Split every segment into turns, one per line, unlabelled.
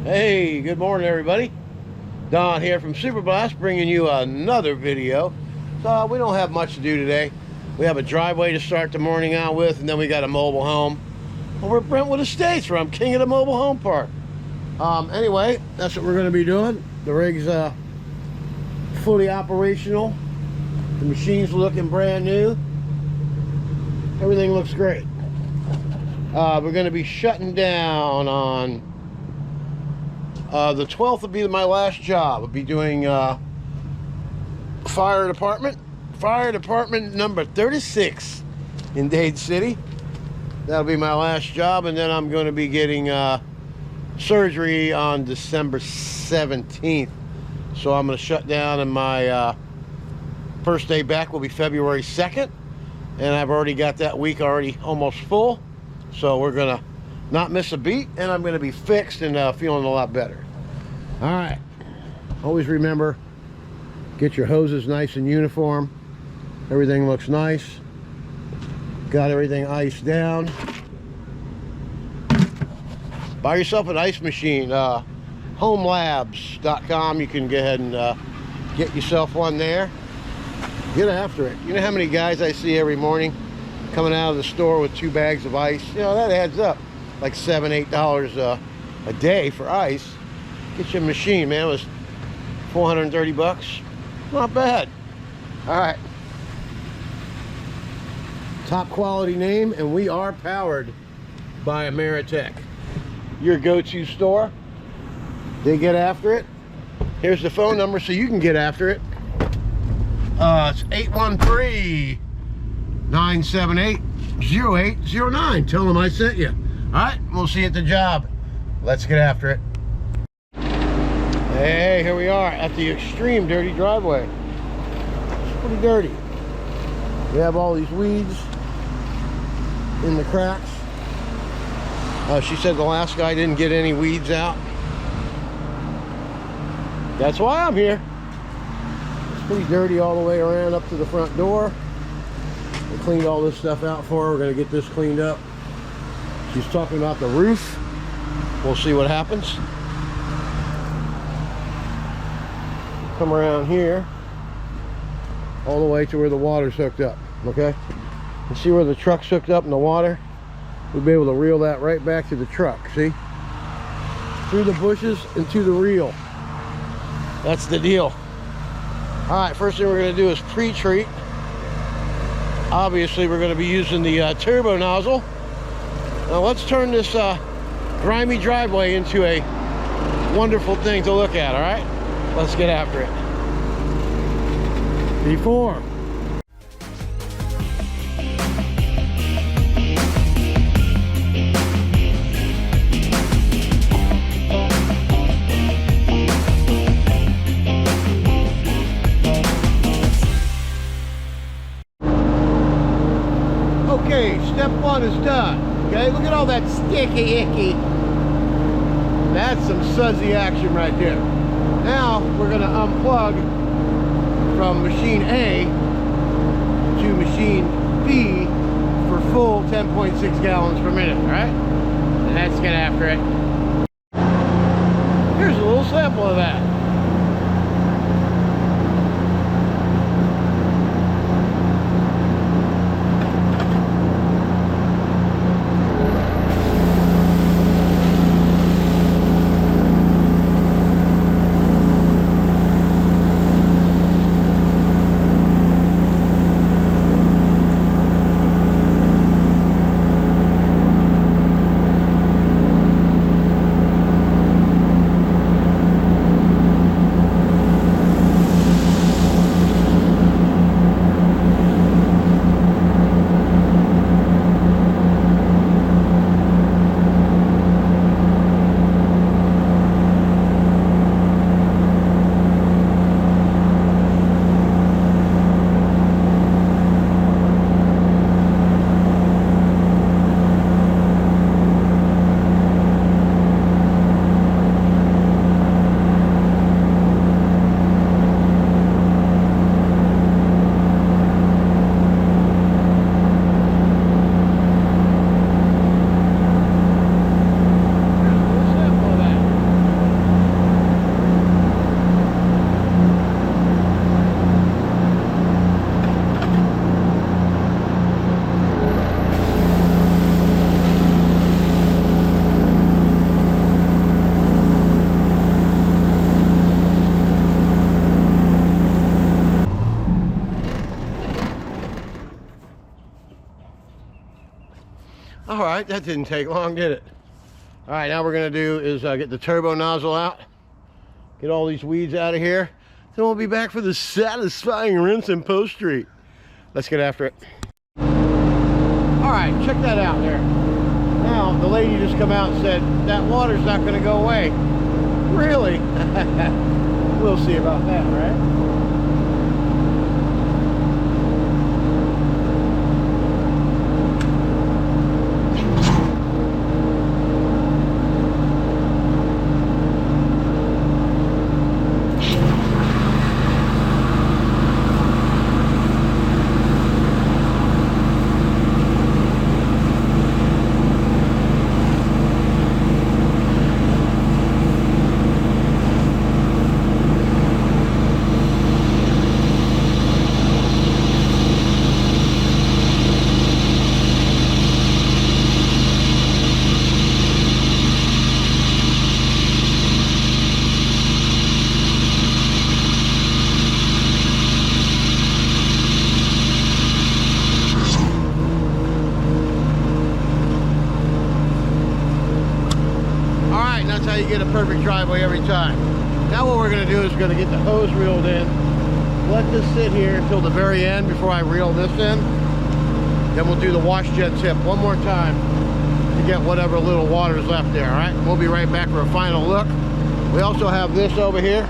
Hey, good morning everybody. Don here from Super Blast bringing you another video. So we don't have much to do today. We have a driveway to start the morning out with, and then we got a mobile home. Well, we're at Brentwood Estates, where I'm king of the mobile home park. Anyway, that's what we're going to be doing. The rig's fully operational. The machine's looking brand new. Everything looks great. We're going to be shutting down on the 12th will be my last job. I'll be doing fire department number 36 in Dade City. That'll be my last job, and then I'm going to be getting surgery on December 17th. So I'm going to shut down, and my first day back will be February 2nd, and I've already got that week already almost full. So we're going to not miss a beat, and I'm going to be fixed and feeling a lot better. All right, always remember, get your hoses nice and uniform. Everything looks nice. Got everything iced down. Buy yourself an ice machine. Homelabs.com. You can go ahead and get yourself one there. Get after it. You know how many guys I see every morning coming out of the store with 2 bags of ice? You know, that adds up like $7, $8 a day for ice. Get your machine, man. It was 430 bucks. Not bad. All right. Top quality name, and we are powered by Ameritech. Your go-to store. They get after it. Here's the phone number so you can get after it. It's 813-978-0809. Tell them I sent you. All right, we'll see you at the job. Let's get after it. Hey, here we are at the extreme dirty driveway. It's pretty dirty. We have all these weeds in the cracks. She said the last guy didn't get any weeds out. That's why I'm here. It's pretty dirty all the way around up to the front door. We cleaned all this stuff out for her. We're going to get this cleaned up. She's talking about the roof. We'll see what happens. Come around here all the way to where the water's hooked up. Okay, you see where the truck's hooked up in the water? We'll be able to reel that right back to the truck. See, through the bushes and to the reel. That's the deal. All right, first thing we're going to do is pre-treat. Obviously we're going to be using the turbo nozzle. Now let's turn this grimy driveway into a wonderful thing to look at. All right, let's get after it. Before. Okay, step 1 is done. Okay, look at all that sticky icky. That's some sudsy action right there. Now we're going to unplug from machine A to machine B for full 10.6 gallons per minute. All right, and let's get after it. Here's a little sample of that. right, that didn't take long, did it? All right, now we're gonna do is get the turbo nozzle out, get all these weeds out of here, then we'll be back for the satisfying rinse and post treat. Let's get after it. All right, check that out there. Now, the lady just come out and said, that water's not gonna go away. Really? We'll see about that, right? How you get a perfect driveway every time. Now what we're going to do is we're going to get the hose reeled in, let this sit here until the very end before I reel this in. Then we'll do the wash jet tip one more time to get whatever little water is left there. All right, we'll be right back for a final look. We also have this over here.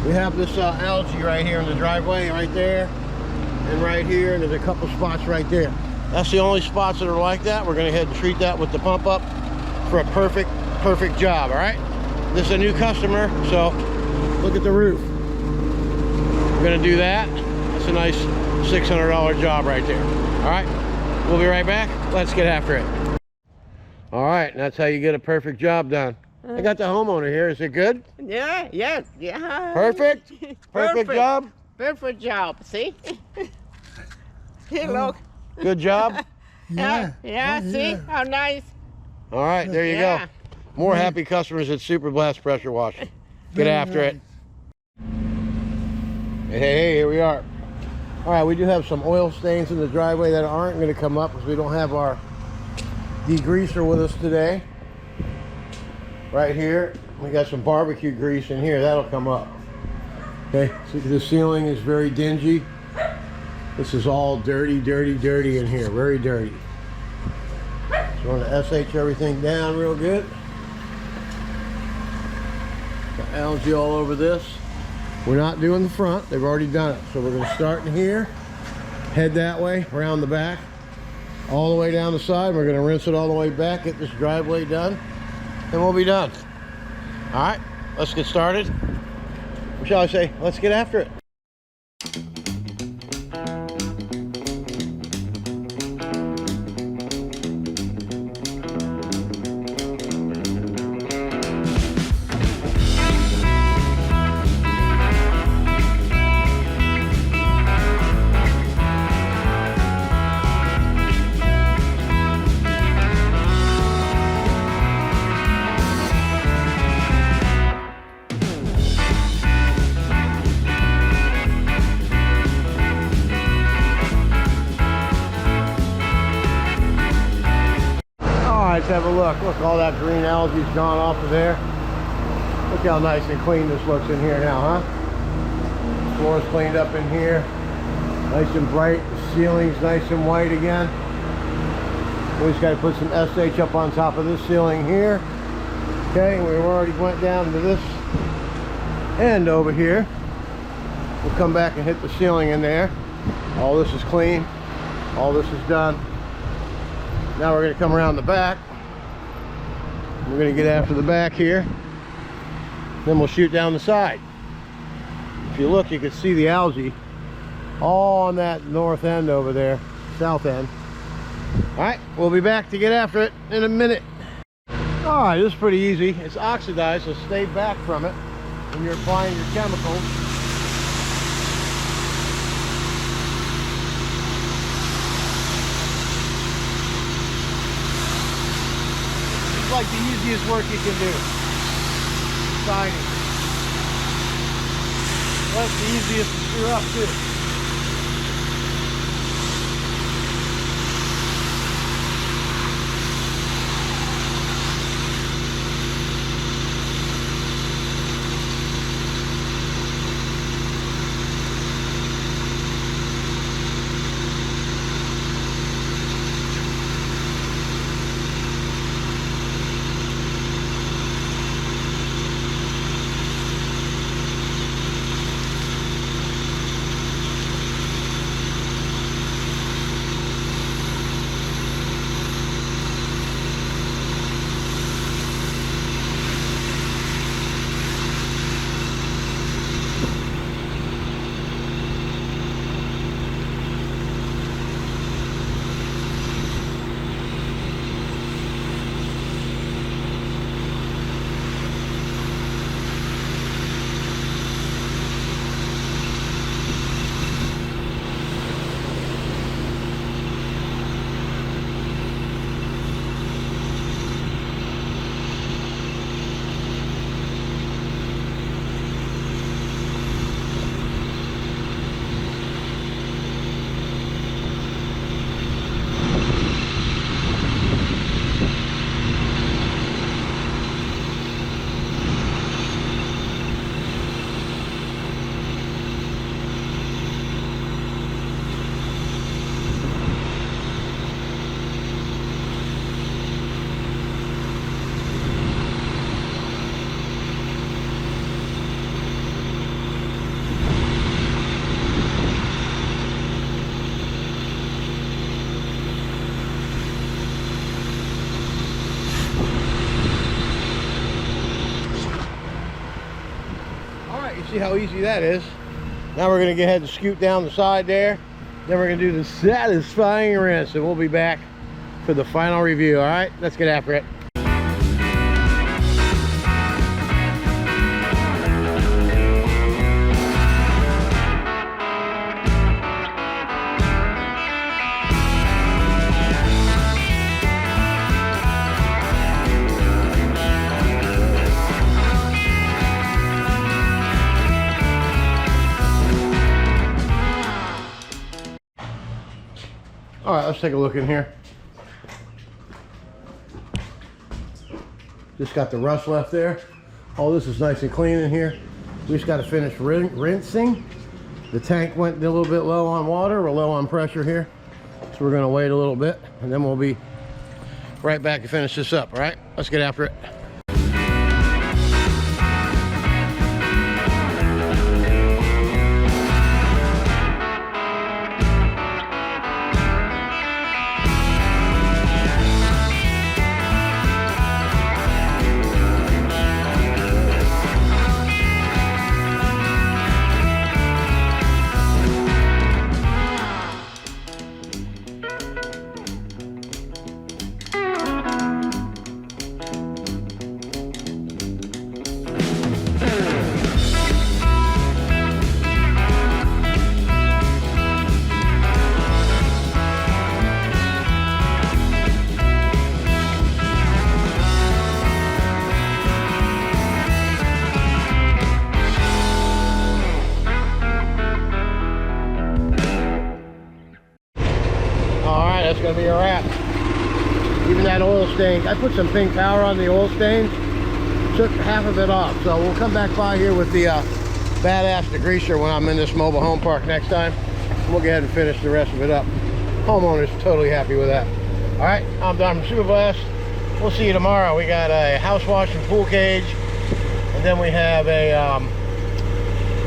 We have this algae right here in the driveway, right there, and right here, and there's a couple spots right there. That's the only spots that are like that. We're going to head and treat that with the pump up for a perfect job, all right? This is a new customer, so look at the roof. We're going to do that. That's a nice $600 job right there, all right? We'll be right back. Let's get after it. All right, and that's how you get a perfect job done. I got the homeowner here. Is it good?
Yeah.
Perfect? Perfect job?
Perfect job, see? Hey, look.
Good job?
Yeah, see? How nice.
All right, there you go. More happy customers at Super Blast Pressure Washing. Get after it. Hey, here we are. All right, we do have some oil stains in the driveway that aren't going to come up because we don't have our degreaser with us today. Right here, we got some barbecue grease in here. That'll come up. Okay, so the ceiling is very dingy. This is all dirty in here, very dirty. So we're going to SH everything down real good. Got algae all over this. We're not doing the front, they've already done it. So we're going to start in here, head that way, around the back, all the way down the side. We're going to rinse it all the way back, get this driveway done, and we'll be done. All right, let's get started. Or shall I say, let's get after it. Let's have a look. Look, all that green algae's gone off of there. Look how nice and clean this looks in here now, huh? Floor's cleaned up in here. Nice and bright. The ceiling's nice and white again. We just got to put some SH up on top of this ceiling here. Okay, we already went down to this end over here. We'll come back and hit the ceiling in there. All this is clean. All this is done. Now we're going to come around the back. We're going to get after the back here. Then we'll shoot down the side. If you look, you can see the algae all on that north end over there, south end. All right, we'll be back to get after it in a minute. All right, this is pretty easy. It's oxidized, so stay back from it when you're applying your chemicals. It's like the easiest work you can do. Siding. That's the easiest to screw up too. see how easy that is. Now we're gonna go ahead and scoot down the side there. Then we're gonna do the satisfying rinse, and we'll be back for the final review. All right, let's get after it. All right, let's take a look in here. Just got the rust left there. All this is nice and clean in here. We just got to finish rinsing. The tank went a little bit low on water. We're low on pressure here. So we're gonna wait a little bit and then we'll be right back to finish this up. All right, let's get after it. That's gonna be a wrap. Even that oil stain, I put some pink powder on the oil stains, took half of it off. So we'll come back by here with the badass degreaser when I'm in this mobile home park next time. We'll go ahead and finish the rest of it up. Homeowner's totally happy with that. All right, I'm Don from Super Blast. We'll see you tomorrow. We got a house wash and pool cage, and then we have a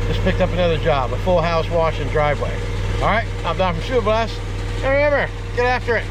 just picked up another job, a full house wash and driveway. All right, I'm Don from Super Blast. And remember, get after it.